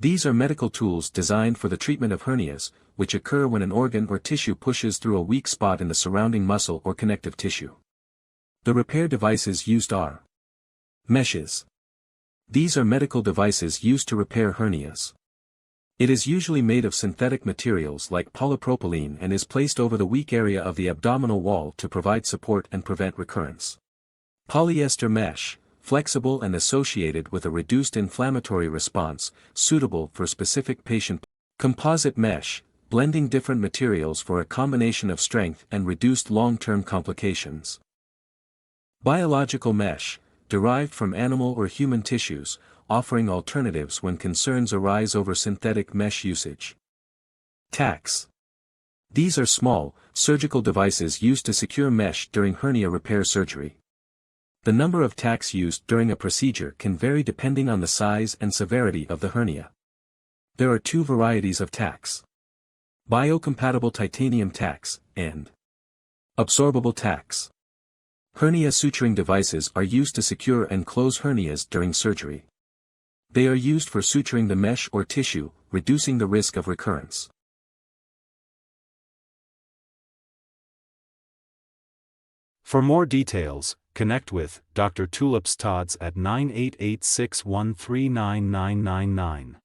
These are medical tools designed for the treatment of hernias, which occur when an organ or tissue pushes through a weak spot in the surrounding muscle or connective tissue. The repair devices used are meshes. These are medical devices used to repair hernias. It is usually made of synthetic materials like polypropylene and is placed over the weak area of the abdominal wall to provide support and prevent recurrence. Polyester mesh, flexible and associated with a reduced inflammatory response, suitable for specific patient. Composite mesh, blending different materials for a combination of strength and reduced long-term complications. Biological mesh, derived from animal or human tissues, offering alternatives when concerns arise over synthetic mesh usage. Tacks. These are small, surgical devices used to secure mesh during hernia repair surgery. The number of tacks used during a procedure can vary depending on the size and severity of the hernia. There are two varieties of tacks: biocompatible titanium tacks, and absorbable tacks. Hernia suturing devices are used to secure and close hernias during surgery. They are used for suturing the mesh or tissue, reducing the risk of recurrence. For more details, connect with Dr. Tulips Tots at 988-613-9999.